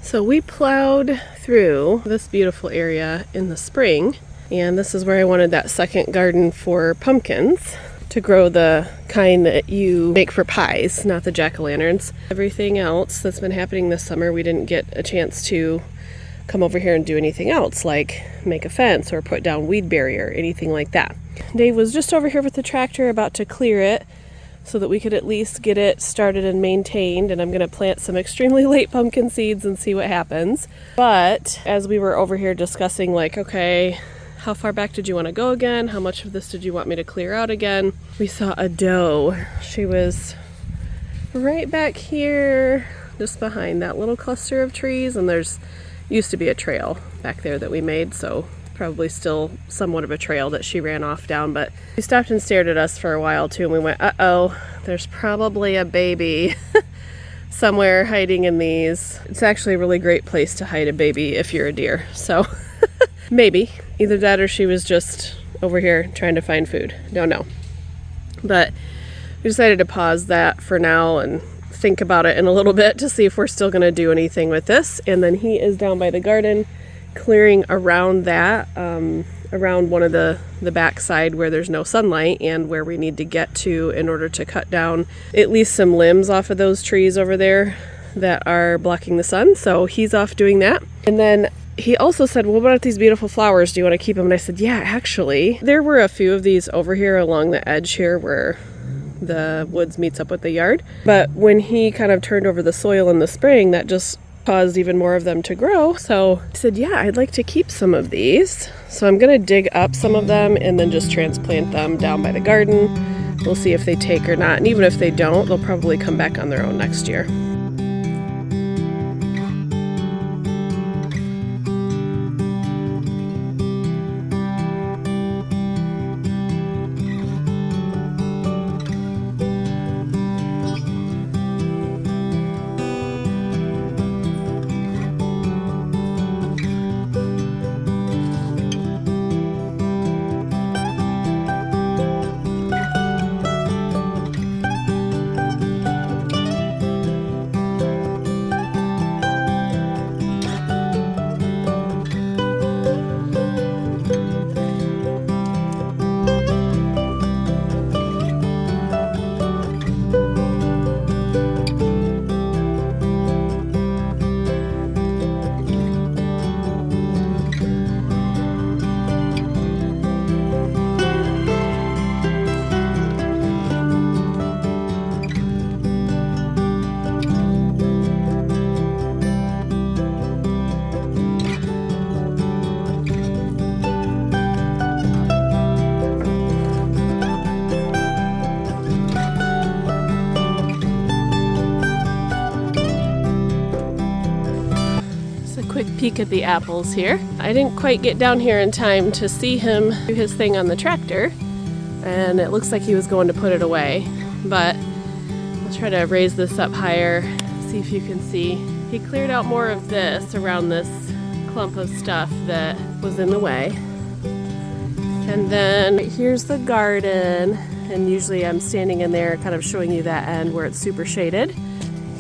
So we plowed through this beautiful area in the spring, and this is where I wanted that second garden for pumpkins to grow, the kind that you make for pies, not the jack-o'-lanterns. Everything else that's been happening this summer, we didn't get a chance to come over here and do anything else, like make a fence or put down weed barrier, anything like that. Dave was just over here with the tractor about to clear it so that we could at least get it started and maintained, and I'm going to plant some extremely late pumpkin seeds and see what happens. But as we were over here discussing, like, okay, how far back did you want to go again? How much of this did you want me to clear out again? We saw a doe. She was right back here, just behind that little cluster of trees, and there's used to be a trail back there that we made, so probably still somewhat of a trail that she ran off down. But she stopped and stared at us for a while too, and we went, uh-oh, there's probably a baby somewhere hiding in these. It's actually a really great place to hide a baby if you're a deer, so maybe either that or she was just over here trying to find food, don't know. But we decided to pause that for now and think about it in a little bit to see if we're still going to do anything with this. And then he is down by the garden clearing around that, around one of the backside where there's no sunlight and where we need to get to in order to cut down at least some limbs off of those trees over there that are blocking the sun. So he's off doing that. And then he also said, well, what about these beautiful flowers? Do you want to keep them? And I said, yeah, actually, there were a few of these over here along the edge here where the woods meets up with the yard. But when he kind of turned over the soil in the spring, that just caused even more of them to grow. So I said, yeah, I'd like to keep some of these. So I'm going to dig up some of them and then just transplant them down by the garden. We'll see if they take or not. And even if they don't, they'll probably come back on their own next year. Peek at the apples here. I didn't quite get down here in time to see him do his thing on the tractor, and it looks like he was going to put it away, but I'll try to raise this up higher, see if you can see. He cleared out more of this around this clump of stuff that was in the way. And then here's the garden, and usually I'm standing in there kind of showing you that end where it's super shaded.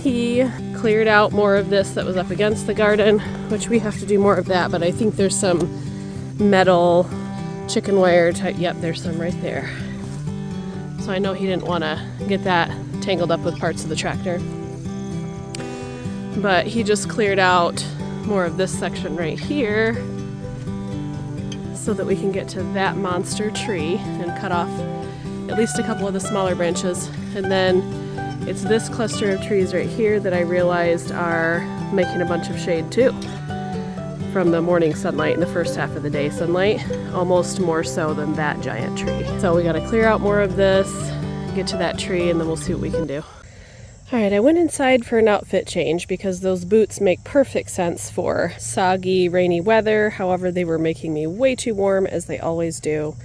He cleared out more of this that was up against the garden, which we have to do more of that, but I think there's some metal chicken wire type. Yep, there's some right there. So I know he didn't want to get that tangled up with parts of the tractor. But he just cleared out more of this section right here so that we can get to that monster tree and cut off at least a couple of the smaller branches. And then it's this cluster of trees right here that I realized are making a bunch of shade too from the morning sunlight and the first half of the day sunlight, almost more so than that giant tree. So we got to clear out more of this, get to that tree, and then we'll see what we can do. All right, I went inside for an outfit change because those boots make perfect sense for soggy, rainy weather. However, they were making me way too warm, as they always do.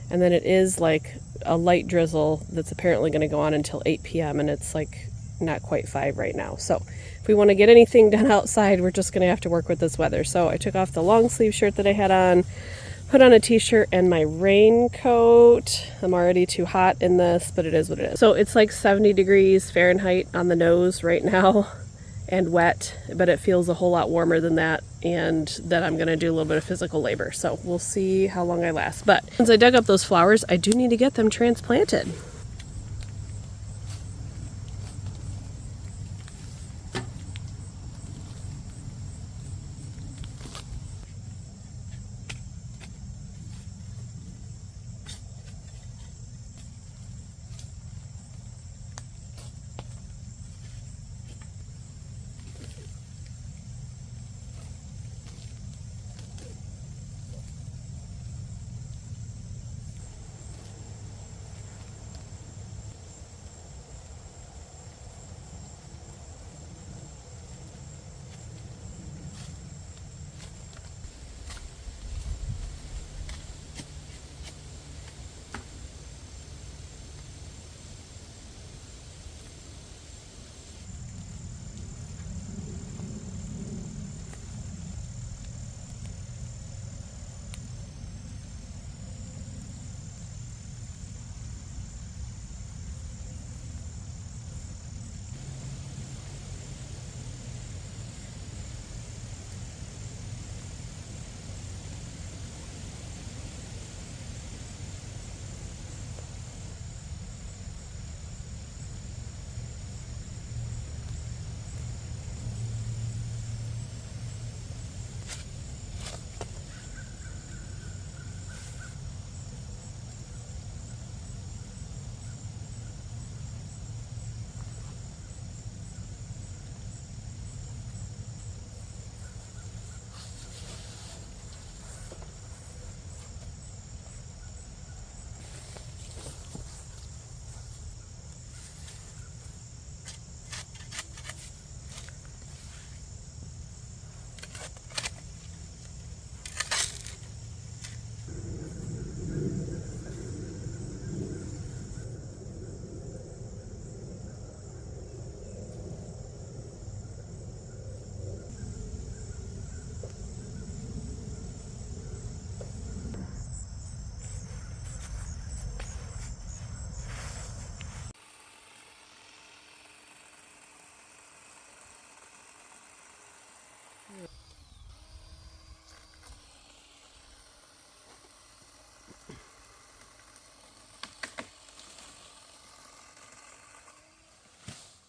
And then it is like a light drizzle that's apparently going to go on until 8 p.m. and it's like not quite 5 right now. So if we want to get anything done outside, we're just going to have to work with this weather. So I took off the long sleeve shirt that I had on, put on a t-shirt and my raincoat. I'm already too hot in this, but it is what it is. So it's like 70 degrees Fahrenheit on the nose right now and wet, but it feels a whole lot warmer than that, and then I'm going to do a little bit of physical labor. So we'll see how long I last. But since I dug up those flowers, I do need to get them transplanted.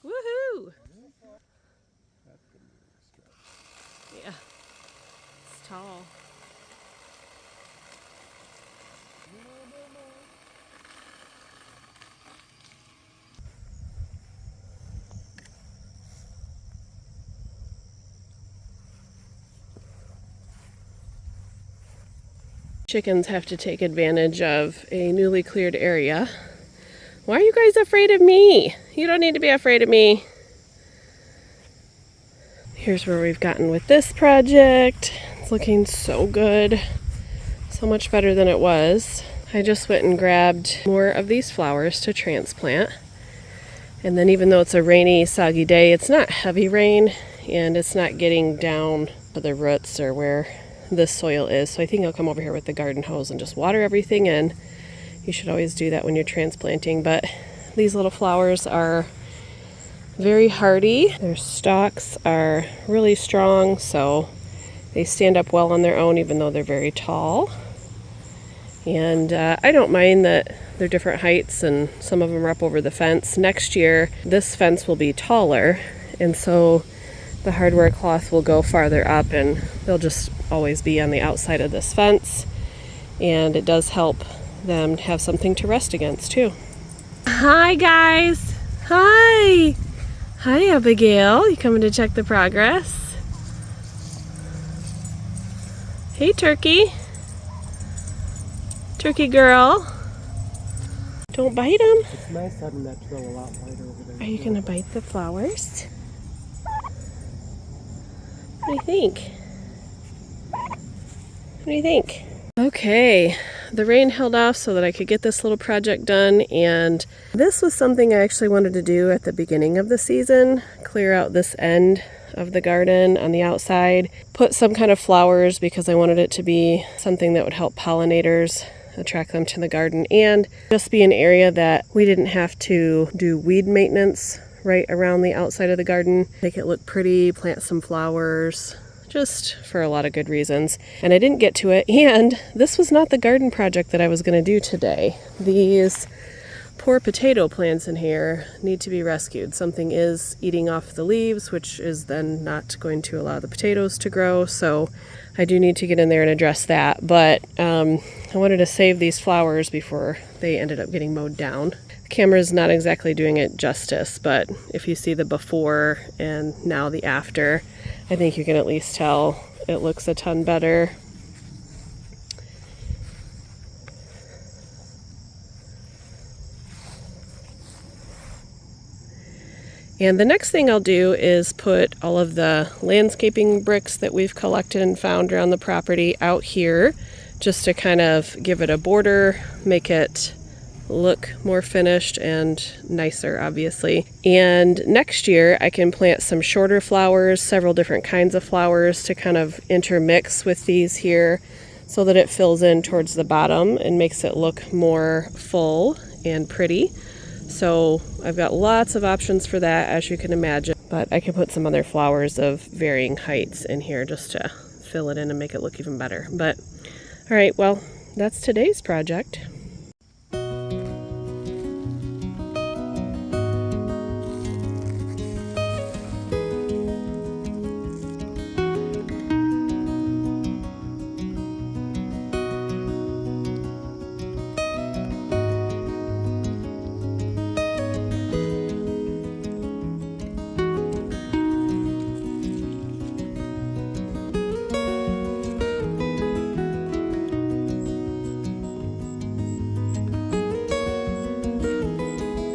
Woohoo! Yeah, it's tall. Chickens have to take advantage of a newly cleared area. Why are you guys afraid of me? You don't need to be afraid of me. Here's where we've gotten with this project. It's looking so good. So much better than it was. I just went and grabbed more of these flowers to transplant. And then even though it's a rainy, soggy day, it's not heavy rain and it's not getting down to the roots or where this soil is. So I think I'll come over here with the garden hose and just water everything in. You should always do that when you're transplanting, but these little flowers are very hardy. Their stalks are really strong, so they stand up well on their own even though they're very tall. And I don't mind that they're different heights and some of them are up over the fence. Next year, this fence will be taller, and so the hardware cloth will go farther up and they'll just always be on the outside of this fence. And it does help them have something to rest against too. Hi guys! Hi! Hi Abigail, you coming to check the progress? Hey Turkey! Turkey girl! Don't bite them! It's nice having that trail a lot wider over there. Are you gonna bite the flowers? What do you think? What do you think? Okay, the rain held off so that I could get this little project done, and this was something I actually wanted to do at the beginning of the season. Clear out this end of the garden on the outside, put some kind of flowers because I wanted it to be something that would help pollinators, attract them to the garden, and just be an area that we didn't have to do weed maintenance right around the outside of the garden, make it look pretty, plant some flowers, just for a lot of good reasons. And I didn't get to it, and this was not the garden project that I was going to do today. These poor potato plants in here need to be rescued. Something is eating off the leaves, which is then not going to allow the potatoes to grow, so I do need to get in there and address that. But I wanted to save these flowers before they ended up getting mowed down. The camera's not exactly doing it justice, but if you see the before and now the after, I think you can at least tell it looks a ton better. And the next thing I'll do is put all of the landscaping bricks that we've collected and found around the property out here, just to kind of give it a border, make it look more finished and nicer, obviously. And next year I can plant some shorter flowers, several different kinds of flowers to kind of intermix with these here so that it fills in towards the bottom and makes it look more full and pretty. So I've got lots of options for that, as you can imagine, but I can put some other flowers of varying heights in here just to fill it in and make it look even better. But all right, well, that's today's project.